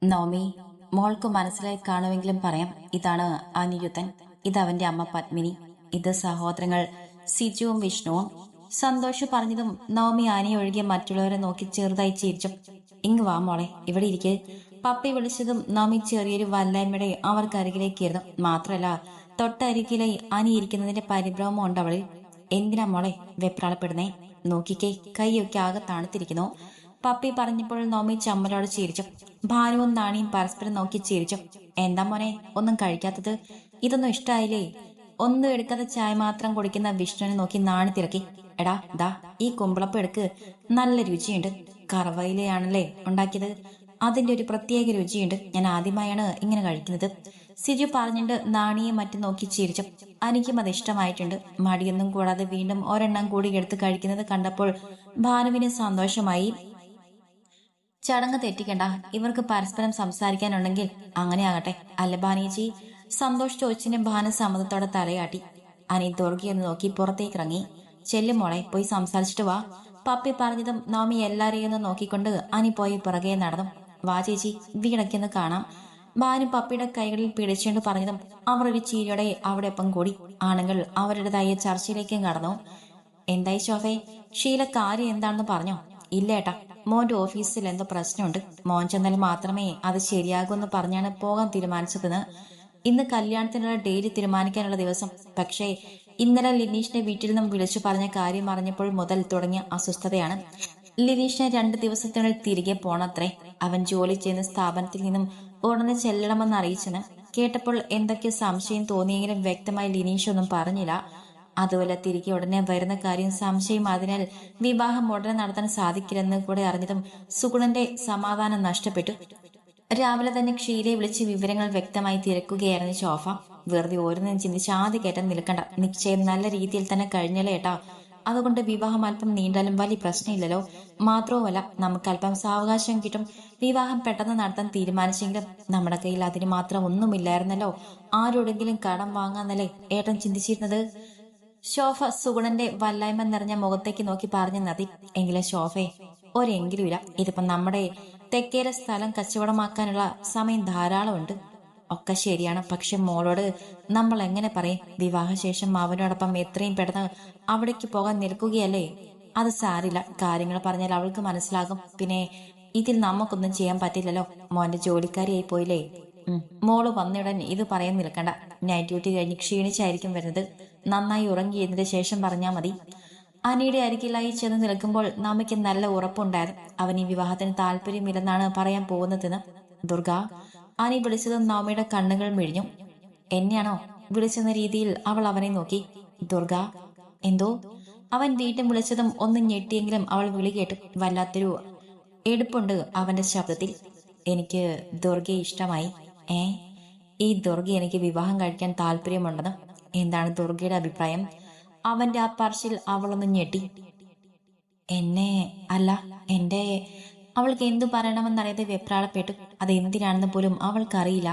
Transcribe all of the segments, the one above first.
നവമി, മോൾക്ക് മനസ്സിലായി കാണുമെങ്കിലും പറയാം. ഇതാണ് അനിരുദ്ധൻ, ഇതവന്റെ അമ്മ പത്മിനി, ഇത് സഹോദരങ്ങൾ സിജുവും വിഷ്ണുവും. സന്തോഷ് പറഞ്ഞതും നവമി ആനയെ ഒഴികെ മറ്റുള്ളവരെ നോക്കി ചെറുതായി ചിരിച്ചു. ഇങ്ങ് വാ മോളെ, ഇവിടെ ഇരിക്കെ. പപ്പി വിളിച്ചതും നവമി ചെറിയൊരു വല്ലായ്മയുടെ അവർക്കരികിലേക്കായിരുന്നു. മാത്രല്ല, തൊട്ടരികിലായി അനിയിരിക്കുന്നതിന്റെ പരിഭ്രമം ഉണ്ട് അവളിൽ. എന്തിനാ മോളെ വെപ്രാളപ്പെടുന്നേ? നോക്കിക്കേ, കൈയൊക്കെ ആകെ തണുത്തിരിക്കുന്നു. പപ്പി പറഞ്ഞപ്പോൾ നോമി ചമ്മലോട് ചിരിച്ചു. ഭാനുവും നാണിയും പരസ്പരം നോക്കി ചിരിച്ചു. എന്താ മോനെ ഒന്നും കഴിക്കാത്തത്? ഇതൊന്നും ഇഷ്ടായില്ലേ? ഒന്നും എടുക്കാതെ ചായ മാത്രം കുടിക്കുന്ന വിഷ്ണുവിനെ നോക്കി നാണി തിരക്കി. എടാ ദാ ഈ കുമ്പളപ്പം എടുക്ക്, നല്ല രുചിയുണ്ട്. കറവയിലെയാണല്ലേ ഉണ്ടാക്കിയത്, അതിന്റെ ഒരു പ്രത്യേക രുചിയുണ്ട്. ഞാൻ ആദ്യമായാണ് ഇങ്ങനെ കഴിക്കുന്നത്. സിജു പറഞ്ഞിട്ട് നാണിയെ മറ്റും നോക്കി ചിരിച്ചു. എനിക്കും അത് ഇഷ്ടമായിട്ടുണ്ട്. മടിയൊന്നും കൂടാതെ വീണ്ടും ഒരെണ്ണം കൂടി എടുത്ത് കഴിക്കുന്നത് കണ്ടപ്പോൾ ഭാനുവിന് സന്തോഷമായി. ചടങ്ങ് തെറ്റിക്കണ്ട, ഇവർക്ക് പരസ്പരം സംസാരിക്കാനുണ്ടെങ്കിൽ അങ്ങനെ ആകട്ടെ അല്ല ബാനേജി? സന്തോഷ് ചോദിച്ചിന് ഭാനു സമ്മതത്തോടെ തലയാട്ടി. അനി ദുർഗിയൊന്ന് നോക്കി പുറത്തേക്കിറങ്ങി. ചെല്ലുമോളെ, പോയി സംസാരിച്ചിട്ട് വാ. പപ്പി പറഞ്ഞതും നവമി എല്ലാരെയും ഒന്ന് നോക്കിക്കൊണ്ട് അനി പോയി പുറകെ നടന്നു. വാ ചേച്ചി, വീടൊക്കെയൊന്ന് കാണാം. ഭാനു പപ്പിയുടെ കൈകളിൽ പിടിച്ചുകൊണ്ട് പറഞ്ഞതും അവർ ഒരു ചീരിയോടെ അവിടെ ഒപ്പം കൂടി. ആണുങ്ങൾ അവരുടേതായ ചർച്ചയിലേക്കും കടന്നു. എന്തായി ശോഭേ, ഷീല കാര്യം എന്താണെന്ന് പറഞ്ഞോ? ഇല്ലേട്ടാ, മോന്റെ ഓഫീസിൽ എന്തോ പ്രശ്നമുണ്ട്. മോൻ ചെന്നാൽ മാത്രമേ അത് ശരിയാകൂന്ന് പറഞ്ഞാണ് പോകാൻ തീരുമാനിച്ചതെന്ന്. ഇന്ന് കല്യാണത്തിനുള്ള ഡേറ്റ് തീരുമാനിക്കാനുള്ള ദിവസം. പക്ഷേ ഇന്നലെ ലിനീഷിന്റെ വീട്ടിൽ നിന്നും വിളിച്ചു പറഞ്ഞ കാര്യം അറിഞ്ഞപ്പോൾ മുതൽ തുടങ്ങിയ അസ്വസ്ഥതയാണ്. ലിനീഷിനെ 2 ദിവസത്തിനുള്ളിൽ തിരികെ പോണത്രേ. അവൻ ജോലി ചെയ്യുന്ന സ്ഥാപനത്തിൽ നിന്നും ഉടനെ ചെല്ലണമെന്ന് അറിയിച്ചെന്ന് കേട്ടപ്പോൾ എന്തൊക്കെ സംശയം തോന്നിയെങ്കിലും വ്യക്തമായി ലിനീഷ് ഒന്നും പറഞ്ഞില്ല. അതുപോലെ തിരികെ ഉടനെ വരുന്ന കാര്യം സംശയം. അതിനാൽ വിവാഹം ഉടനെ നടത്താൻ സാധിക്കില്ലെന്ന് കൂടെ അറിഞ്ഞതും സുഗുണന്റെ സമാധാനം നഷ്ടപ്പെട്ടു. രാവിലെ തന്നെ ക്ഷീരയെ വിളിച്ച് വിവരങ്ങൾ വ്യക്തമായി തിരക്കുകയായിരുന്നു ശോഭ. വെറുതെ ഓരോന്നും ചിന്തിച്ച് ആദ്യ കേട്ടം നിൽക്കണ്ട. നിശ്ചയം നല്ല രീതിയിൽ തന്നെ കഴിഞ്ഞല്ലേ ഏട്ടാ. അതുകൊണ്ട് വിവാഹം അല്പം നീണ്ടാലും വലിയ പ്രശ്നമില്ലല്ലോ. മാത്രവുമല്ല, നമുക്ക് അല്പം സാവകാശം കിട്ടും. വിവാഹം പെട്ടെന്ന് നടത്താൻ തീരുമാനിച്ചെങ്കിലും നമ്മുടെ കയ്യിൽ അതിന് മാത്രം ഒന്നുമില്ലായിരുന്നല്ലോ. ആരോടെങ്കിലും കടം വാങ്ങാന്നല്ലേ ഏട്ടൻ ചിന്തിച്ചിരുന്നത്? ശോഭ സുഗുണന്റെ വല്ലായ്മ നിറഞ്ഞ മുഖത്തേക്ക് നോക്കി പറഞ്ഞു നദി. എങ്കിലും ശോഭയെ ഒരെങ്കിലും ഇല്ല. ഇതിപ്പം നമ്മുടെ തെക്കേലെ സ്ഥലം കച്ചവടമാക്കാനുള്ള സമയം ധാരാളമുണ്ട്. ഒക്കെ ശരിയാണ്, പക്ഷെ മോളോട് നമ്മൾ എങ്ങനെ പറയും? വിവാഹശേഷം അവനോടൊപ്പം എത്രയും പെട്ടെന്ന് അവിടേക്ക് പോകാൻ നിൽക്കുകയല്ലേ. അത് സാരില്ല, കാര്യങ്ങൾ പറഞ്ഞാൽ അവൾക്ക് മനസ്സിലാകും. പിന്നെ ഇതിൽ നമുക്കൊന്നും ചെയ്യാൻ പറ്റില്ലല്ലോ. മോന്റെ ജോലിക്കാരിയായി പോയില്ലേ. മോള് വന്നിടൻ ഇത് പറയാൻ നിൽക്കണ്ട. നൈറ്റ് ഡ്യൂട്ടി കഴിഞ്ഞ് ക്ഷീണിച്ചായിരിക്കും വരുന്നത്. നന്നായി ഉറങ്ങിയതിന്റെ ശേഷം പറഞ്ഞാൽ മതി. അനിയുടെ അരികിലായി ചെന്ന് നിൽക്കുമ്പോൾ നമ്മയ്ക്ക് നല്ല ഉറപ്പുണ്ടായിരുന്നു അവൻ ഈ വിവാഹത്തിന് താല്പര്യമില്ലെന്നാണ് പറയാൻ പോകുന്നതെന്ന്. ദുർഗ, അനി വിളിച്ചതും നവമിയുടെ കണ്ണുകൾ മിഴിഞ്ഞു. എന്നെയാണോ വിളിച്ചെന്ന രീതിയിൽ അവൾ അവനെ നോക്കി. ദുർഗ, എന്തോ? അവൻ വീണ്ടും വിളിച്ചതും ഒന്ന് ഞെട്ടിയെങ്കിലും അവൾ വിളി കേട്ടു. വല്ലാത്തൊരു എടുപ്പുണ്ട് അവന്റെ ശബ്ദത്തിൽ. എനിക്ക് ദുർഗയെ ഇഷ്ടമായി. ഏ? ഈ ദുർഗ എനിക്ക് വിവാഹം കഴിക്കാൻ താല്പര്യമുണ്ടെന്ന്. എന്താണ് ദുർഗയുടെ അഭിപ്രായം? അവന്റെ ആ പറച്ചിൽ അവളൊന്ന് ഞെട്ടി. എന്നെ അല്ല, എന്റെ... അവൾക്ക് എന്തു പറയണമെന്നറിയാതെ വെപ്രാളപ്പെട്ടു. അതെന്തിനാണെന്ന് പോലും അവൾക്കറിയില്ല.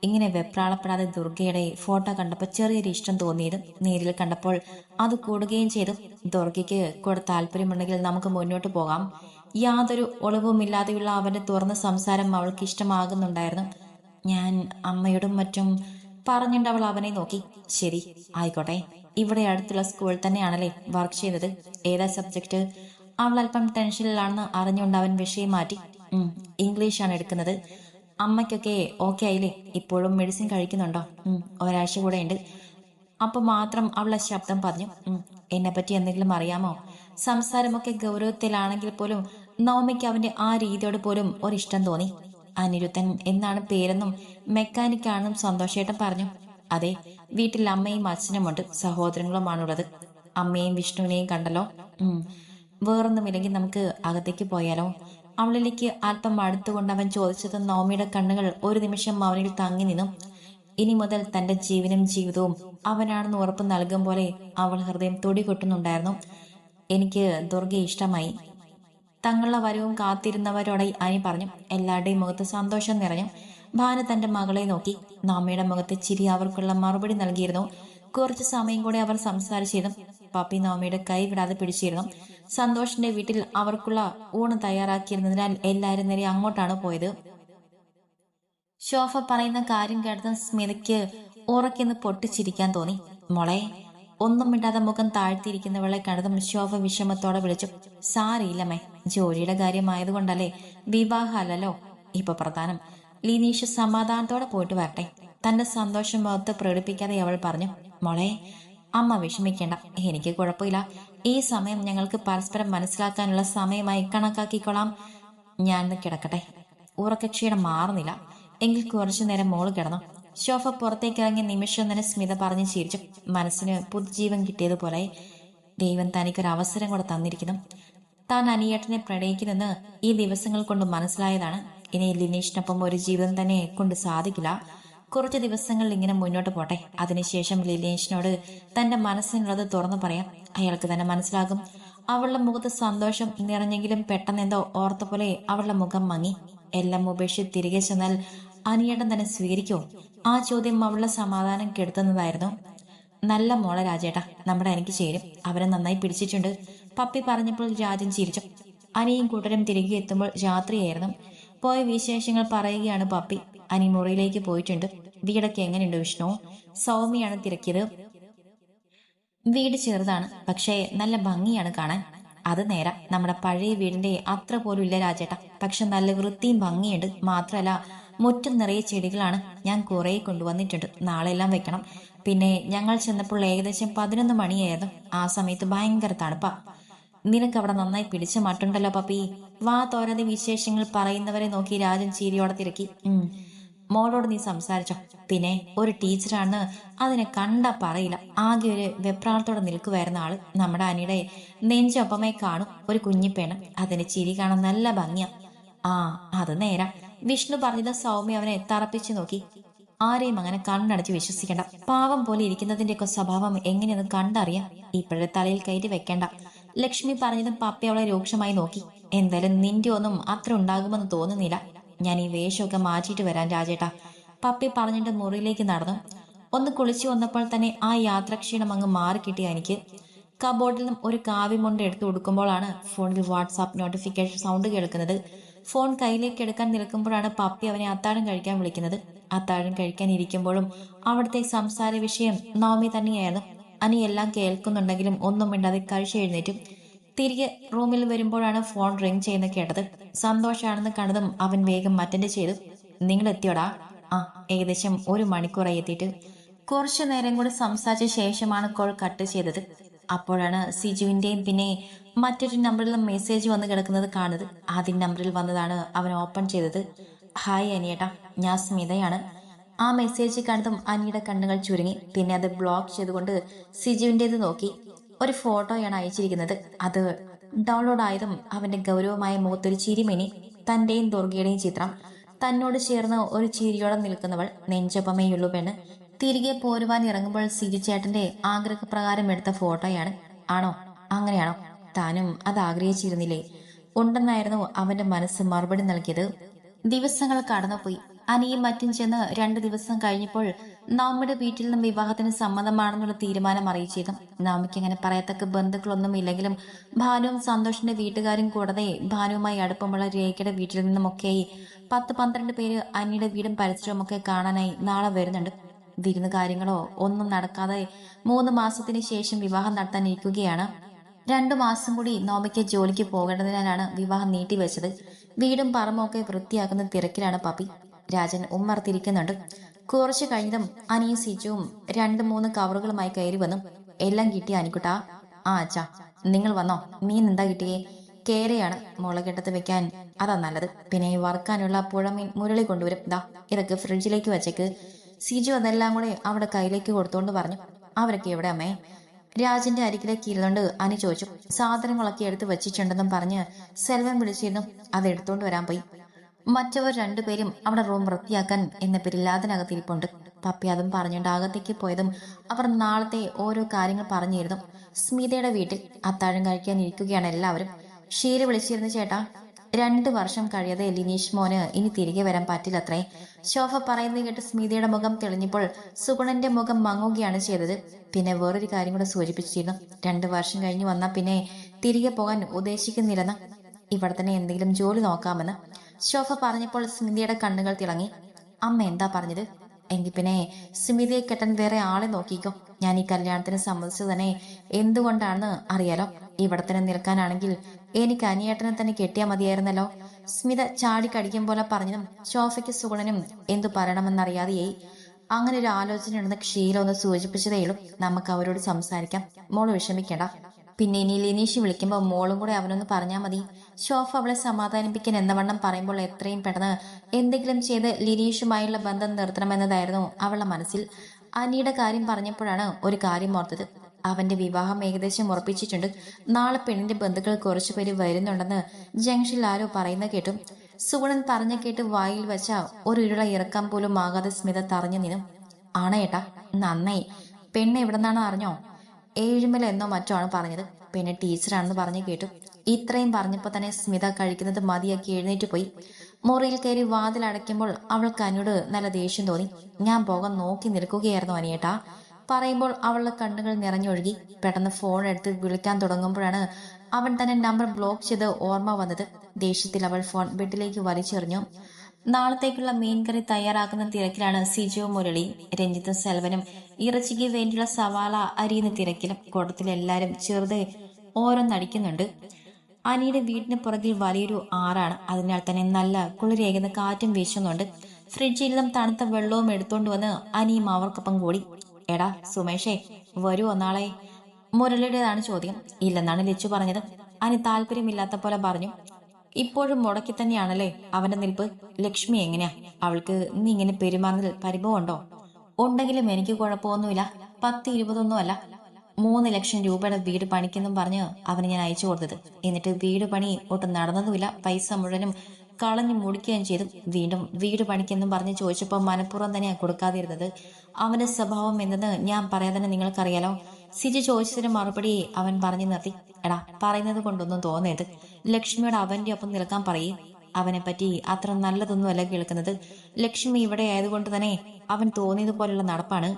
ഇങ്ങനെ വെപ്രാളപ്പെടാതെ ദുർഗയുടെ ഫോട്ടോ കണ്ടപ്പോൾ ചെറിയൊരു ഇഷ്ടം തോന്നിയതും നേരിൽ കണ്ടപ്പോൾ അത് കൂടുകയും ചെയ്തു. ദുർഗയ്ക്ക് കൂടെ താല്പര്യമുണ്ടെങ്കിൽ നമുക്ക് മുന്നോട്ട് പോകാം. യാതൊരു ഒളിവുമില്ലാതെയുള്ള അവന്റെ തുറന്ന സംസാരം അവൾക്ക് ഇഷ്ടമാകുന്നുണ്ടായിരുന്നു. ഞാൻ അമ്മയോടും മറ്റും പറഞ്ഞിട്ട് അവൾ അവനെ നോക്കി. ശരി, ആയിക്കോട്ടെ. ഇവിടെ അടുത്തുള്ള സ്കൂൾ തന്നെയാണല്ലേ വർക്ക് ചെയ്തത്? ഏതാ സബ്ജക്ട്? അവൾ അല്പം ടെൻഷനിലാണെന്ന് അറിഞ്ഞുകൊണ്ട് അവൻ വിഷയം മാറ്റി. ഇംഗ്ലീഷാണ് എടുക്കുന്നത്. അമ്മയ്ക്കൊക്കെ ഓക്കെ ആയില്ലേ? ഇപ്പോഴും മെഡിസിൻ കഴിക്കുന്നുണ്ടോ? ഒരാഴ്ച കൂടെ ഉണ്ട്. അപ്പൊ മാത്രം അവളുടെ ശബ്ദം പറഞ്ഞു. എന്നെ പറ്റി എന്തെങ്കിലും അറിയാമോ? സംസാരമൊക്കെ ഗൗരവത്തിലാണെങ്കിൽ പോലും നവമിക്ക് അവന്റെ ആ രീതിയോട് പോലും ഒരിഷ്ടം തോന്നി. അനിരുദ്ധൻ എന്നാണ് പേരെന്നും മെക്കാനിക്കാണെന്നും സന്തോഷേട്ടൻ പറഞ്ഞു. അതെ, വീട്ടിൽ അമ്മയും അച്ഛനുമുണ്ട്, സഹോദരങ്ങളുമാണുള്ളത്. അമ്മയും വിഷ്ണുവിനെയും കണ്ടല്ലോ. വേറൊന്നുമില്ലെങ്കിൽ നമുക്ക് അകത്തേക്ക് പോയാലോ? അവളിലേക്ക് അല്പം അടുത്തുകൊണ്ട് അവൻ ചോദിച്ചത് നവമിയുടെ കണ്ണുകൾ ഒരു നിമിഷം അവനിൽ തങ്ങി നിന്നു. ഇനി മുതൽ തന്റെ ജീവനും ജീവിതവും അവനാണെന്ന് ഉറപ്പ് നൽകും പോലെ അവൾ ഹൃദയം തുടികൊട്ടുന്നുണ്ടായിരുന്നു. എനിക്ക് ദുർഗയെ ഇഷ്ടമായി. തങ്ങളുടെ വരവും കാത്തിരുന്നവരോടായി അനി പറഞ്ഞു. എല്ലാവരുടെയും മുഖത്ത് സന്തോഷം നിറഞ്ഞു. ഭാനു തന്റെ മകളെ നോക്കി. നവമിയുടെ മുഖത്ത് ചിരി അവർക്കുള്ള മറുപടി നൽകിയിരുന്നു. കുറച്ചു സമയം കൂടെ അവർ സംസാരിച്ചിരുന്നു. പപ്പി നവമിയുടെ കൈ വിടാതെ പിടിച്ചിരുന്നു. സന്തോഷിന്റെ വീട്ടിൽ അവർക്കുള്ള ഊണ് തയ്യാറാക്കിയിരുന്നതിനാൽ എല്ലാവരും നേരെ അങ്ങോട്ടാണ് പോയത്. ശോഭ പറയുന്ന കാര്യം കേട്ടതും സ്മിതയ്ക്ക് ഉറക്കെന്ന് പൊട്ടിച്ചിരിക്കാൻ തോന്നി. മോളെ, ഒന്നും മിണ്ടാതെ മുഖം താഴ്ത്തിയിരിക്കുന്നവളെ കണ്ടതും ശോഭ വിഷമത്തോടെ വിളിച്ചു. സാരിയില്ലമ്മേ, ജോലിയുടെ കാര്യമായതുകൊണ്ടല്ലേ, വിവാഹമല്ലല്ലോ ഇപ്പൊ പ്രധാനം. ലിനീഷ് സമാധാനത്തോടെ പോയിട്ട് വരട്ടെ. തന്റെ സന്തോഷം മുഖത്ത് പ്രകടിപ്പിക്കാതെ അവൾ പറഞ്ഞു. മോളെ, അമ്മ വിഷമിക്കേണ്ട, എനിക്ക് കുഴപ്പമില്ല. ഈ സമയം ഞങ്ങൾക്ക് പരസ്പരം മനസ്സിലാക്കാനുള്ള സമയമായി കണക്കാക്കിക്കൊള്ളാം. ഞാൻ കിടക്കട്ടെ, ഉറക്കക്ഷീണം മാറുന്നില്ല. എങ്കിൽ കുറച്ചു നേരം മോള് കിടന്നു. ശോഭ പുറത്തേക്ക് ഇറങ്ങിയ നിമിഷം തന്നെ സ്മിത പറഞ്ഞു ചിരിച്ചു. മനസ്സിന് പുതുജീവൻ കിട്ടിയതുപോലെ ദൈവം തനിക്കൊരു അവസരം കൂടെ തന്നിരിക്കുന്നു. താൻ അനിയേട്ടനെ പ്രണയിക്കുന്നെന്ന് ഈ ദിവസങ്ങൾ കൊണ്ട് മനസ്സിലായതാണ്. ഇനി ലിനീഷിനൊപ്പം ഒരു ജീവിതം തന്നെ കൊണ്ട് സാധിക്കില്ല. കുറച്ച് ദിവസങ്ങൾ ഇങ്ങനെ മുന്നോട്ട് പോട്ടെ. അതിനുശേഷം ലിനീഷിനോട് തന്റെ മനസ്സിനുള്ളത് തുറന്നു പറയാം. അയാൾക്ക് തന്നെ മനസ്സിലാകും. അവളുടെ മുഖത്ത് സന്തോഷം നിറഞ്ഞെങ്കിലും പെട്ടെന്നെന്തോ ഓർത്ത പോലെ അവളുടെ മുഖം മങ്ങി. എല്ലാം ഉപേക്ഷിച്ച് തിരികെ ചെന്നാൽ അനിയേട്ടൻ തന്നെ സ്വീകരിക്കോ? ആ ചോദ്യം അവളുടെ സമാധാനം കെടുത്തുന്നതായിരുന്നു. നല്ല മോളെ രാജേട്ടാ, നമ്മുടെ എനിക്ക് ചേരും. അവരെ നന്നായി പിടിച്ചിട്ടുണ്ട്. പപ്പി പറഞ്ഞപ്പോൾ രാജൻ ചിരിച്ചു. അനിയും കൂട്ടരും തിരികെ എത്തുമ്പോൾ രാത്രിയായിരുന്നു. പോയ വിശേഷങ്ങൾ പറയുകയാണ് പപ്പി. അനി മുറിയിലേക്ക് പോയിട്ടുണ്ട്. വീടൊക്കെ എങ്ങനെയുണ്ട് വിഷ്ണു? സൗമ്യയാണ് തിരക്കിയത്. വീട് ചെറുതാണ്, പക്ഷേ നല്ല ഭംഗിയാണ് കാണാൻ. അത് നേരാ, നമ്മുടെ പഴയ വീടിന്റെ അത്ര പോലും ഇല്ല രാജേട്ടാ. പക്ഷെ നല്ല വൃത്തിയും ഭംഗിയുണ്ട്. മാത്രല്ല, മുറ്റം നിറയെ ചെടികളാണ്. ഞാൻ കുറെ കൊണ്ടുവന്നിട്ടുണ്ട്. നാളെ എല്ലാം വെക്കണം. പിന്നെ ഞങ്ങൾ ചെന്നപ്പോൾ ഏകദേശം 11 മണിയായിരുന്നു. ആ സമയത്ത് ഭയങ്കര തണുപ്പാ. നിനക്ക് അവിടെ നന്നായി പിടിച്ച മട്ടുണ്ടല്ലോ പപ്പി. വാ തോരാതെ വിശേഷങ്ങൾ പറയുന്നവരെ നോക്കി രാജൻ ചിരിയോടെ തിരക്കി. മോളോട് നീ സംസാരിച്ചോ? പിന്നെ ഒരു ടീച്ചറാണ്, അതിനെ കണ്ടാ പറയില്ല. ആകെ ഒരു വെപ്രാളത്തോടെ നിൽക്കുമായിരുന്ന ആള്. നമ്മുടെ അനിയുടെ നെഞ്ചൊപ്പമേ കാണും ഒരു കുഞ്ഞിപ്പേണം. അതിന്റെ ചിരി കാണാൻ നല്ല ഭംഗിയാ. ആ, അത് നേരാ. വിഷ്ണു പറഞ്ഞത് സൗമ്യ അവനെ തറപ്പിച്ചു നോക്കി. ആരെയും അങ്ങനെ കണ്ണടച്ച് വിശ്വസിക്കണ്ട. പാവം പോലെ ഇരിക്കുന്നതിന്റെയൊക്കെ സ്വഭാവം എങ്ങനെയെന്ന് കണ്ടറിയാം. ഇപ്പോഴത്തെ തലയിൽ കയറ്റി വെക്കണ്ട. ലക്ഷ്മി പറഞ്ഞതും പപ്പി അവളെ രൂക്ഷമായി നോക്കി. എന്തായാലും നിന്റെ ഒന്നും അത്ര ഉണ്ടാകുമെന്ന് തോന്നുന്നില്ല. ഞാൻ ഈ വേഷമൊക്കെ മാറ്റിയിട്ട് വരാൻ രാജേട്ടാ. പപ്പി പറഞ്ഞിട്ട് മുറിയിലേക്ക് നടന്നു. ഒന്ന് കുളിച്ചു വന്നപ്പോൾ തന്നെ ആ യാത്രാക്ഷീണം അങ്ങ് മാറിക്കിട്ടിയ എനിക്ക്. കബോർഡിൽ നിന്നും ഒരു കാവ്യമുണ്ട് എടുത്തു കൊടുക്കുമ്പോഴാണ് ഫോണിൽ വാട്സാപ്പ് നോട്ടിഫിക്കേഷൻ സൗണ്ട് കേൾക്കുന്നത്. ഫോൺ കയ്യിലേക്ക് എടുക്കാൻ നിൽക്കുമ്പോഴാണ് പപ്പി അവനെ അത്താഴം കഴിക്കാൻ വിളിക്കുന്നത്. അത്താഴം കഴിക്കാൻ ഇരിക്കുമ്പോഴും അവിടുത്തെ സംസാര വിഷയം നവമി തന്നെയായിരുന്നു. അനി എല്ലാം കേൾക്കുന്നുണ്ടെങ്കിലും ഒന്നും മിണ്ടാതെ കഴിച്ച് എഴുന്നേറ്റും. തിരികെ റൂമിൽ വരുമ്പോഴാണ് ഫോൺ റിങ് ചെയ്യുന്ന കേട്ടത്. സന്തോഷാണെന്ന് കണ്ടതും അവൻ വേഗം അറ്റൻഡ് ചെയ്തു. നിങ്ങൾ എത്തിയോടാ? ആ, ഏകദേശം 1 മണിക്കൂറായി എത്തിയിട്ട്. കുറച്ചു നേരം കൂടി സംസാരിച്ച ശേഷമാണ് കോൾ കട്ട് ചെയ്തത്. അപ്പോഴാണ് സിജുവിന്റെയും പിന്നെ മറ്റൊരു നമ്പറിലും മെസ്സേജ് വന്ന് കിടക്കുന്നത് കാണുന്നത്. ആദ്യം നമ്പറിൽ വന്നതാണ് അവൻ ഓപ്പൺ ചെയ്തത്. ഹായ് അനിയേട്ടാ, ഞാൻ സ്മിതയാണ്. ആ മെസ്സേജ് കണ്ടതും അനിയുടെ കണ്ണുകൾ ചുരുങ്ങി. പിന്നെ അത് ബ്ലോക്ക് ചെയ്തുകൊണ്ട് സിജുവിൻ്റെത് നോക്കി. ഒരു ഫോട്ടോയാണ് അയച്ചിരിക്കുന്നത്. അത് ഡൗൺലോഡ് ആയതും അവന്റെ ഗൗരവമായ മുഖത്തൊരു ചിരിമിനി. തന്റെയും ദുർഗയുടെയും ചിത്രം. തന്നോട് ചേർന്ന് ഒരു ചിരിയോടെ നിൽക്കുന്നവൾ. നെഞ്ചൊപ്പമേയുള്ളൂ പെണ്ണ്. തിരികെ പോരുവാൻ ഇറങ്ങുമ്പോൾ സിജു ചേട്ടന്റെ ആഗ്രഹപ്രകാരം എടുത്ത ഫോട്ടോയാണ്. ആണോ? അങ്ങനെയാണോ? താനും അത് ആഗ്രഹിച്ചിരുന്നില്ലേ? ഉണ്ടെന്നായിരുന്നു അവന്റെ മനസ്സ് മറുപടി നൽകിയത്. ദിവസങ്ങൾ കടന്നുപോയി. അനിയും മറ്റും ചെന്ന് 2 ദിവസം കഴിഞ്ഞപ്പോൾ നവമിയുടെ വീട്ടിൽ നിന്നും വിവാഹത്തിന് സമ്മതമാണെന്നുള്ള തീരുമാനം അറിയിച്ചിരുന്നു. നവമിക്ക് അങ്ങനെ പറയത്തക്ക ബന്ധുക്കളൊന്നും ഇല്ലെങ്കിലും ഭാനുവും സന്തോഷിന്റെ വീട്ടുകാരും കൂടാതെ ഭാനുവുമായി അടുപ്പമുള്ള രേഖയുടെ വീട്ടിൽ നിന്നുമൊക്കെയായി 10-12 പേര് അനിയുടെ വീടും പരിസരവും ഒക്കെ കാണാനായി നാളെ വരുന്നുണ്ട്. വിരുന്ന് കാര്യങ്ങളോ ഒന്നും നടക്കാതെ 3 മാസത്തിന് ശേഷം വിവാഹം നടത്താനിരിക്കുകയാണ്. 2 മാസം കൂടി നവമിക്ക് ജോലിക്ക് പോകേണ്ടതിനാലാണ് വിവാഹം നീട്ടിവെച്ചത്. വീടും പറമ്പും ഒക്കെ വൃത്തിയാക്കുന്ന തിരക്കിലാണ് പപ്പി. രാജൻ ഉമ്മർത്തിരിക്കുന്നുണ്ട്. കുറച്ചു കഴിഞ്ഞതും അനിയും സിജുവും 2-3 കവറുകളുമായി കയറി വന്നു. എല്ലാം കിട്ടിയ അനിക്കുട്ടാ? ആ അച്ഛാ. നിങ്ങൾ വന്നോ? മീൻ എന്താ കിട്ടിയേ? കേരയാണ്. മുളകെട്ടത്ത് വെക്കാൻ അതാ നല്ലത്. പിന്നെ വറുക്കാനുള്ള പുഴമീൻ മുരളി കൊണ്ടുവരും. ദാ ഇതൊക്കെ ഫ്രിഡ്ജിലേക്ക് വെച്ചേക്ക്. സിജു അതെല്ലാം കൂടെ അവിടെ കയ്യിലേക്ക് കൊടുത്തോണ്ട് പറഞ്ഞു. അവരൊക്കെ എവിടെ അമ്മേ? രാജന്റെ അരികിലേക്ക് ഇരുന്നുകൊണ്ട് അനി ചോദിച്ചു. സാധനങ്ങളൊക്കെ എടുത്ത് വെച്ചിട്ടുണ്ടെന്നും പറഞ്ഞ് സെൽവൻ വിളിച്ചിരുന്നു. അത് എടുത്തോണ്ട് വരാൻ പോയി. മറ്റവർ 2 പേരും അവിടെ റൂം വൃത്തിയാക്കാൻ എന്ന പേരിൽ അതിനകത്തിരിപ്പുണ്ട്. പപ്പി അതും പറഞ്ഞുകൊണ്ട് അകത്തേക്ക് പോയതും അവർ നാളത്തെ ഓരോ കാര്യങ്ങൾ പറഞ്ഞിരുന്നു. സ്മിതയുടെ വീട്ടിൽ അത്താഴം കഴിക്കാൻ ഇരിക്കുകയാണ് എല്ലാവരും. ഷീല വിളിച്ചിരുന്നു. ചേട്ടാ, 2 വർഷം കഴിയാതെ ലിനീഷ് മോന് ഇനി തിരികെ വരാൻ പറ്റില്ലത്രേ. ശോഭ പറയുന്നത് കേട്ട് സ്മിതയുടെ മുഖം തെളിഞ്ഞപ്പോൾ സുഗുണന്റെ മുഖം മങ്ങുകയാണ് ചെയ്തത്. പിന്നെ വേറൊരു കാര്യം കൂടെ സൂചിപ്പിച്ചിരുന്നു. 2 വർഷം കഴിഞ്ഞ് വന്നാൽ പിന്നെ തിരികെ പോകാൻ ഉദ്ദേശിക്കുന്നില്ലെന്ന്. ഇവിടെ തന്നെ എന്തെങ്കിലും ജോലി നോക്കാമെന്ന് ശോഭ പറഞ്ഞപ്പോൾ സ്മിതയുടെ കണ്ണുകൾ തിളങ്ങി. അമ്മ എന്താ പറഞ്ഞത്? എങ്കിൽ പിന്നെ സ്മിതയെ കെട്ടാൻ വേറെ ആളെ നോക്കിക്കോ. ഞാൻ ഈ കല്യാണത്തിന് സമ്മതിച്ചത് തന്നെ എന്തുകൊണ്ടാണെന്ന് അറിയാലോ. ഇവിടെ തന്നെ നിൽക്കാനാണെങ്കിൽ എനിക്ക് അനിയേട്ടനെ തന്നെ കെട്ടിയാൽ മതിയായിരുന്നല്ലോ. സ്മിത ചാടിക്കടിക്കും പോലെ പറഞ്ഞതും ശോഭയ്ക്ക് സുഗുണനും എന്തു പറയണമെന്നറിയാതെയായി. അങ്ങനെ ഒരു ആലോചന ഉണ്ടെന്ന് ക്ഷീല ഒന്ന് സൂചിപ്പിച്ചതേയുള്ളൂ. നമുക്ക് അവരോട് സംസാരിക്കാം, മോള് വിഷമിക്കേണ്ട. പിന്നെ ഇനി ലിനീഷ് വിളിക്കുമ്പോൾ മോളും കൂടെ അവനൊന്ന് പറഞ്ഞാൽ മതി. ഷോഫ് അവളെ സമാധാനിപ്പിക്കാൻ എന്നവണ്ണം പറയുമ്പോൾ എത്രയും പെട്ടെന്ന് എന്തെങ്കിലും ചെയ്ത് ലിനീഷുമായുള്ള ബന്ധം നിർത്തണമെന്നതായിരുന്നു അവളുടെ മനസ്സിൽ. അനിയുടെ കാര്യം പറഞ്ഞപ്പോഴാണ് ഒരു കാര്യം ഓർത്തത്. അവന്റെ വിവാഹം ഏകദേശം ഉറപ്പിച്ചിട്ടുണ്ട്. നാളെ പെണ്ണിന്റെ ബന്ധുക്കൾ കുറച്ചുപേര് വരുന്നുണ്ടെന്ന് ജംഗ്ഷനിൽ ആരോ പറയുന്ന കേട്ടു. സുഗുണൻ പറഞ്ഞ കേട്ട് വായിൽ വെച്ച ഒരു ഇഴ ഇറക്കാൻ പോലും ആകാതെ സ്മിത തറഞ്ഞു നിന്നു. ആണേട്ടാ, നന്നായി. പെണ്ണ് എവിടെന്നാണ് അറിഞ്ഞോ? ഏഴുമല എന്നോ മറ്റോ ആണ് പറഞ്ഞത്. പിന്നെ ടീച്ചറാണെന്ന് പറഞ്ഞു കേട്ടു. ഇത്രയും പറഞ്ഞപ്പോൾ തന്നെ സ്മിത കഴിക്കുന്നത് മതിയാക്കി എഴുന്നേറ്റ് പോയി. മുറിയിൽ കയറി വാതിൽ അടയ്ക്കുമ്പോൾ അവൾക്ക് അനിയോട് നല്ല ദേഷ്യം തോന്നി. ഞാൻ പോകാൻ നോക്കി നിൽക്കുകയായിരുന്നു അനിയേട്ടാ. പറയുമ്പോൾ അവളുടെ കണ്ണുകൾ നിറഞ്ഞൊഴുകി. പെട്ടെന്ന് ഫോൺ എടുത്ത് വിളിക്കാൻ തുടങ്ങുമ്പോഴാണ് അവൻ തന്നെ നമ്പർ ബ്ലോക്ക് ചെയ്ത് ഓർമ്മ വന്നത്. ദേഷ്യത്തിൽ അവൾ ഫോൺ ബെഡിലേക്ക് വലിച്ചെറിഞ്ഞു. നാളത്തേക്കുള്ള മീൻകറി തയ്യാറാക്കുന്ന തിരക്കിലാണ് സിജുവും മുരളിയും. രഞ്ജിത്തും സെൽവനും ഇറച്ചിക്ക് വേണ്ടിയുള്ള സവാള അരിയുന്ന തിരക്കിലും. കൂട്ടത്തിലെല്ലാരും ചെറുതെ ഓരോന്നടിക്കുന്നുണ്ട്. അനിയുടെ വീടിന് പുറകിൽ വലിയൊരു ആറാണ്. അതിനാൽ തന്നെ നല്ല കുളിരേകുന്ന കാറ്റും വീശുന്നുണ്ട്. ഫ്രിഡ്ജിൽ നിന്നും തണുത്ത വെള്ളവും എടുത്തോണ്ട് വന്ന് അനിയും അവർക്കൊപ്പം കൂടി. എടാ സുമേഷേ, വരുവോ നാളെ? മുരളിയുടേതാണ് ചോദ്യം. ഇല്ലെന്നാണ് ലച്ചു പറഞ്ഞത്. അനി താല്പര്യമില്ലാത്ത പോലെ പറഞ്ഞു. ഇപ്പോഴും മുടക്കി തന്നെയാണല്ലേ അവന്റെ നിൽപ്പ്? ലക്ഷ്മി എങ്ങനെയാ? അവൾക്ക് നീ ഇങ്ങനെ പെരുമാറുന്നതിൽ പരിഭവമുണ്ടോ? ഉണ്ടെങ്കിലും എനിക്ക് കുഴപ്പമൊന്നുമില്ല. 10-20 അല്ല, 3 ലക്ഷം രൂപയുടെ വീട് പണിക്കെന്നും പറഞ്ഞ് അവന് ഞാൻ അയച്ചു കൊടുത്തത്. എന്നിട്ട് വീട് പണി ഒട്ടും നടന്നതുമില്ല. പൈസ മുഴുവനും കളഞ്ഞു മുടിക്കുകയും ചെയ്തു. വീണ്ടും വീട് പണിക്കെന്നും പറഞ്ഞ് ചോദിച്ചപ്പോൾ മനഃപൂർവ്വം തന്നെയാണ് കൊടുക്കാതിരുന്നത്. അവന്റെ സ്വഭാവം എന്തെന്ന് ഞാൻ പറയാതെ തന്നെ നിങ്ങൾക്കറിയാലോ. സിജി ചോദിച്ചതിന് മറുപടി അവൻ പറഞ്ഞു നിർത്തി. എടാ, പറയുന്നത് കൊണ്ടൊന്നും തോന്നരുത്. ലക്ഷ്മിയോട് അവന്റെ ഒപ്പം നിൽക്കാൻ പറയേ. അവനെപ്പറ്റി അത്ര നല്ലതൊന്നുമല്ല കേൾക്കുന്നത്. ലക്ഷ്മി ഇവിടെ ആയതുകൊണ്ട് തന്നെ അവൻ തോന്നിയതുപോലുള്ള നടപ്പാണ്.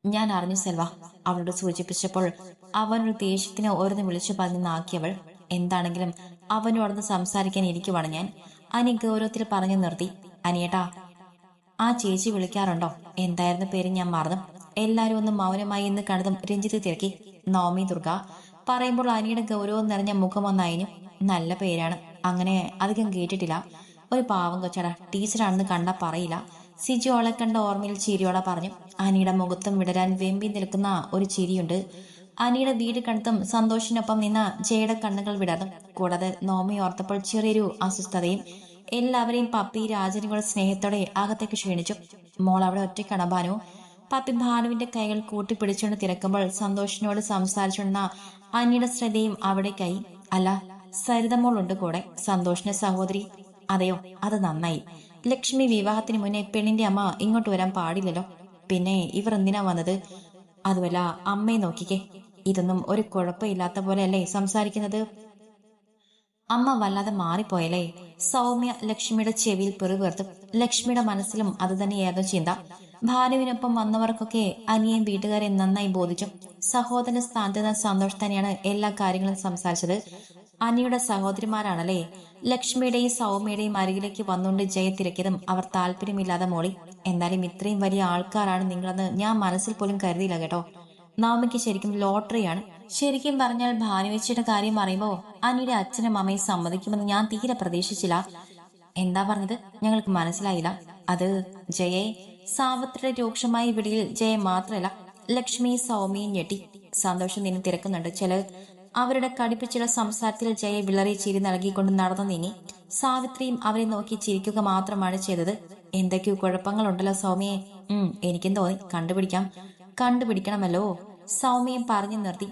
ഞാൻ അറിഞ്ഞു സെൽവ, അവളോട് സൂചിപ്പിച്ചപ്പോൾ അവനൊരു ദേഷ്യത്തിന് ഓരോന്ന് വിളിച്ചു പറഞ്ഞ് നാക്കിയവൾ. എന്താണെങ്കിലും അവനോടൊന്ന് സംസാരിക്കാൻ ഇരിക്കുവാണ് ഞാൻ. അനി ഗൗരവത്തിൽ പറഞ്ഞു നിർത്തി. അനിയേട്ടാ, ആ ചേച്ചി വിളിക്കാറുണ്ടോ? എന്തായിരുന്നു പേര്? ഞാൻ മറന്നു. എല്ലാരും ഒന്ന് മൗനമായി എന്ന് കണ്ടതും രഞ്ജിത്ത് തിരക്കി. നവമി ദുർഗ പറയുമ്പോൾ അനിയുടെ ഗൗരവം നിറഞ്ഞ മുഖം ഒന്നയഞ്ഞു. നല്ല പേരാണ്. അങ്ങനെ അധികം കേട്ടിട്ടില്ല. ഒരു പാവം കൊച്ചടാ. ടീച്ചറാണെന്ന് കണ്ടാ പറയില്ല. സിജു അവളെ കണ്ട ഓർമ്മയിൽ ചിരിയോടെ പറഞ്ഞു. അനിയുടെ മുഖത്തും വിടരാൻ വെമ്പി നിൽക്കുന്ന ഒരു ചിരിയുണ്ട്. അനിയുടെ വീട് കണ്ടും സന്തോഷിനൊപ്പം നിന്ന ജയയുടെ കണ്ണുകൾ വിടർന്നു. കൂടാതെ നോമി ഓർത്തപ്പോൾ ചെറിയൊരു അസ്വസ്ഥതയും. എല്ലാവരെയും പപ്പി രാജനുകൾ സ്നേഹത്തോടെ അകത്തേക്ക് ക്ഷണിച്ചു. മോൾ അവിടെ ഒറ്റയ്ക്കാണ് ഭാനു? പപ്പി ഭാനുവിന്റെ കൈകൾ കൂട്ടിപ്പിടിച്ചുകൊണ്ട് തിരക്കുമ്പോൾ സന്തോഷിനോട് സംസാരിച്ചുകൊണ്ട അനിയുടെ ശ്രദ്ധയും അവിടേക്കായി. അല്ല, സരിതമോൾ ഉണ്ട് കൂടെ, സന്തോഷിന്റെ സഹോദരി. അതെയോ, അത് നന്നായി. ലക്ഷ്മി വിവാഹത്തിന് മുന്നേ പെണ്ണിന്റെ അമ്മ ഇങ്ങോട്ട് വരാൻ പാടില്ലല്ലോ. പിന്നെ ഇവർ എന്തിനാ വന്നത്? അതുമല്ല, അമ്മയെ നോക്കിക്കേ. ഇതൊന്നും ഒരു കുഴപ്പമില്ലാത്ത പോലെയല്ലേ സംസാരിക്കുന്നത്? അമ്മ വല്ലാതെ മാറിപ്പോയല്ലേ? സൗമ്യ ലക്ഷ്മിയുടെ ചെവിയിൽ പെറുപേർത്തു. ലക്ഷ്മിയുടെ മനസ്സിലും അത് തന്നെയായിരുന്നു ചിന്ത. ഭാനുവിനൊപ്പം വന്നവർക്കൊക്കെ അനിയൻ വീട്ടുകാരെ നന്നായി ബോധിച്ചു. സഹോദരന്റെ സ്ഥാനത്ത് നിന്ന് സന്തോഷം തന്നെയാണ് എല്ലാ കാര്യങ്ങളും സംസാരിച്ചത്. അനിയുടെ സഹോദരിമാരാണല്ലേ? ലക്ഷ്മിയുടെയും സൗമ്യയുടെയും അരികിലേക്ക് വന്നുകൊണ്ട് ജയ തിരക്കിയതും അവർ താല്പര്യമില്ലാതെ മോളി. എന്നാലും ഇത്രയും വലിയ ആൾക്കാരാണ് നിങ്ങളെന്ന് ഞാൻ മനസ്സിൽ പോലും കരുതിയില്ല കേട്ടോ. നവമിക്ക് ശരിക്കും ലോട്ടറിയാണ്. ശരിക്കും പറഞ്ഞാൽ ഭാനുവച്ചിയുടെ കാര്യം അറിയുമ്പോ അനിയുടെ അച്ഛനും അമ്മയും സമ്മതിക്കുമെന്ന് ഞാൻ തീരെ പ്രതീക്ഷിച്ചില്ല. എന്താ പറഞ്ഞത്? ഞങ്ങൾക്ക് മനസ്സിലായില്ല. അത് ജയെ. സാവിത്രിയുടെ രൂക്ഷമായ വിളിയിൽ ജയ മാത്രമല്ല, ലക്ഷ്മി സൗമ്യയും ഞെട്ടി. സന്തോഷം നിന്ന് തിരക്കുന്നുണ്ട് ചിലർ. അവരുടെ കടുപ്പിച്ചുള്ള സംസാരത്തിൽ ജയ വിളറി ചിരി നൽകിക്കൊണ്ട് നടന്നു നീങ്ങി. സാവിത്രിയും അവരെ നോക്കി ചിരിക്കുക മാത്രമാണ് ചെയ്തത്. എന്തൊക്കെയോ കുഴപ്പങ്ങളുണ്ടല്ലോ സൗമ്യയെ. എനിക്കും തോന്നി. കണ്ടുപിടിക്കണമല്ലോ. സൗമ്യം പറഞ്ഞു നിർത്തി.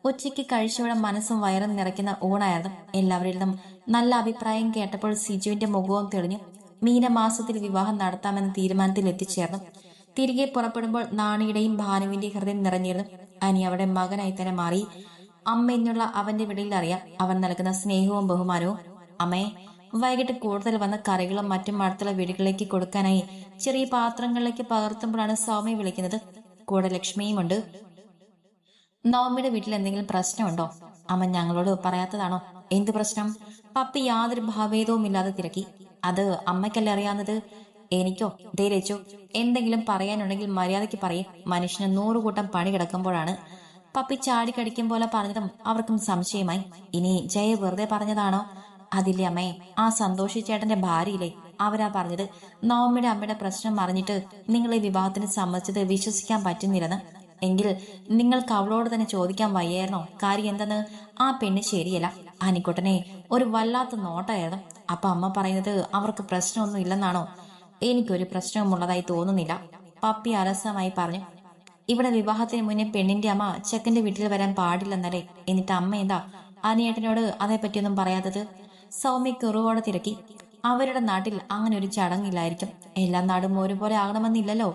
ഉച്ചയ്ക്ക് കഴിച്ചവിടെ മനസ്സും വയറും നിറയ്ക്കുന്ന ഊണായിരുന്നു. എല്ലാവരിൽ നിന്നും നല്ല അഭിപ്രായം കേട്ടപ്പോൾ സിജുവിന്റെ മുഖവും തെളിഞ്ഞു. മീനമാസത്തിൽ വിവാഹം നടത്താമെന്ന തീരുമാനത്തിൽ എത്തിച്ചേർന്നു. തിരികെ പുറപ്പെടുമ്പോൾ നാണിയുടെയും ഭാനുവിന്റെയും ഹൃദയം നിറഞ്ഞിരുന്നു. അനി അവിടെ മകനായി തന്നെ മാറി. അമ്മ എന്നുള്ള അവന്റെ വിടയിൽ അറിയാം അവൻ നൽകുന്ന സ്നേഹവും ബഹുമാനവും. അമ്മേ, വൈകിട്ട് കൂടുതൽ വന്ന കറികളും മറ്റും അടുത്തുള്ള വീടുകളിലേക്ക് കൊടുക്കാനായി ചെറിയ പാത്രങ്ങളിലേക്ക് പകർത്തുമ്പോഴാണ് സൗമ്യ വിളിക്കുന്നത്. കൂടെ ലക്ഷ്മിയുമുണ്ട്. നവമിയുടെ വീട്ടിൽ എന്തെങ്കിലും പ്രശ്നമുണ്ടോ? അമ്മ ഞങ്ങളോട് പറയാത്തതാണോ? എന്ത് പ്രശ്നം? പപ്പി യാതൊരു ഭാവേദവും ഇല്ലാതെ തിരക്കി. അത് അമ്മയ്ക്കല്ലേ അറിയാവുന്നത്. എനിക്കോ ദേ രച്ചു, എന്തെങ്കിലും പറയാനുണ്ടെങ്കിൽ മര്യാദയ്ക്ക് പറയും. മനുഷ്യന് 100 കൂട്ടം പണി കിടക്കുമ്പോഴാണ്. പപ്പി ചാടിക്കടിക്കും പോലെ പറഞ്ഞതും അവർക്കും സംശയമായി. ഇനി ജയ വെറുതെ പറഞ്ഞതാണോ? അതില്ലേ അമ്മേ, ആ സന്തോഷി ചേട്ടന്റെ ഭാര്യയില്ലേ, അവരാ പറഞ്ഞത് നവമിയുടെ അമ്മയുടെ പ്രശ്നം അറിഞ്ഞിട്ട് നിങ്ങൾ ഈ വിവാഹത്തിന് സമ്മതിച്ചത് വിശ്വസിക്കാൻ പറ്റുന്നില്ലെന്ന്. എങ്കിൽ നിങ്ങൾക്ക് അവളോട് തന്നെ ചോദിക്കാൻ വയ്യായിരുന്നോ കാര്യം എന്തെന്ന്? ആ പെണ്ണ് ശരിയല്ല. അനിക്കുട്ടനെ ഒരു വല്ലാത്ത നോട്ടായിരുന്നു. അപ്പൊ അമ്മ പറയുന്നത് അവർക്ക് പ്രശ്നമൊന്നും ഇല്ലെന്നാണോ? എനിക്കൊരു പ്രശ്നവുമുള്ളതായി തോന്നുന്നില്ല, പപ്പി അലസമായി പറഞ്ഞു. ഇവിടെ വിവാഹത്തിന് മുന്നേ പെണ്ണിന്റെ അമ്മ ചെക്കന്റെ വീട്ടിൽ വരാൻ പാടില്ലെന്നല്ലേ? എന്നിട്ട് അമ്മ എന്താ അനിയേട്ടനോട് അതേപ്പറ്റിയൊന്നും പറയാത്തത്? സൗമ്യ കുറുവോടെ തിരക്കി. അവരുടെ നാട്ടിൽ അങ്ങനെ ഒരു ചടങ്ങില്ലായിരിക്കും. എല്ലാ നാടും ഒരുപോലെ ആകണമെന്നില്ലല്ലോ.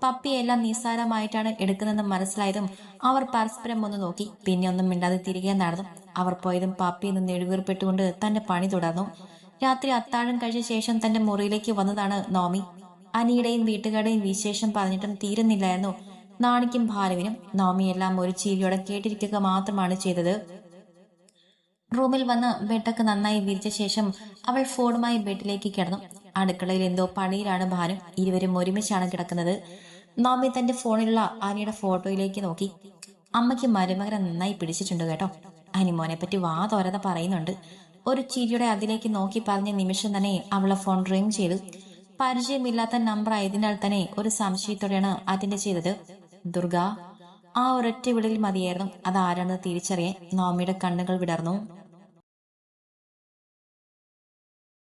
പപ്പിയെ എല്ലാം നിസ്സാരമായിട്ടാണ് എടുക്കുന്നതെന്ന് മനസ്സിലായതും അവർ പരസ്പരം ഒന്ന് നോക്കി. പിന്നെ ഒന്നും മിണ്ടാതെ തിരികെ നടന്നു. അവർ പോയതും പപ്പി നിന്ന് നെടുവീർപ്പെട്ടുകൊണ്ട് തന്റെ പണി തുടർന്നു. രാത്രി അത്താഴം കഴിച്ച ശേഷം തന്റെ മുറിയിലേക്ക് വന്നതാണ് നോമി. അനിയുടെയും വീട്ടുകാരുടെയും വിശേഷം പറഞ്ഞിട്ടും തീരുന്നില്ലായിരുന്നു നാണിക്കും ഭാനുവിനും. നോമിയെല്ലാം ഒരു ചിരിയോടെ കേട്ടിരിക്കുക മാത്രമാണ് ചെയ്തത്. റൂമിൽ വന്ന് ബെഡൊക്കെ നന്നായി വിരിച്ച ശേഷം അവൾ ഫോണുമായി ബെഡിലേക്ക് കിടന്നു. അടുക്കളയിൽ എന്തോ പണിയിലാണ് ഭാനു. ഇരുവരും ഒരുമിച്ചാണ് കിടക്കുന്നത്. നോമി തന്റെ ഫോണിലുള്ള അനിയുടെ ഫോട്ടോയിലേക്ക് നോക്കി. അമ്മയ്ക്ക് മരുമകനെ നന്നായി പിടിച്ചിട്ടുണ്ട് കേട്ടോ. അനിമോനെ പറ്റി വാ തോരാതെ പറയുന്നുണ്ട്. ഒരു ചിരിയുടെ അതിലേക്ക് നോക്കി പറഞ്ഞ നിമിഷം തന്നെ അവളെ ഫോൺ റിങ് ചെയ്തു. പരിചയമില്ലാത്ത നമ്പർ ആയതിനാൽ തന്നെ ഒരു സംശയത്തോടെയാണ് അറ്റൻഡ് ചെയ്തത്. ദുർഗ. ആ ഒരൊറ്റ വിളിയിൽ മതിയായിരുന്നു അതാരാണെന്ന് തിരിച്ചറിയാൻ. നോമിയുടെ കണ്ണുകൾ വിടർന്നു.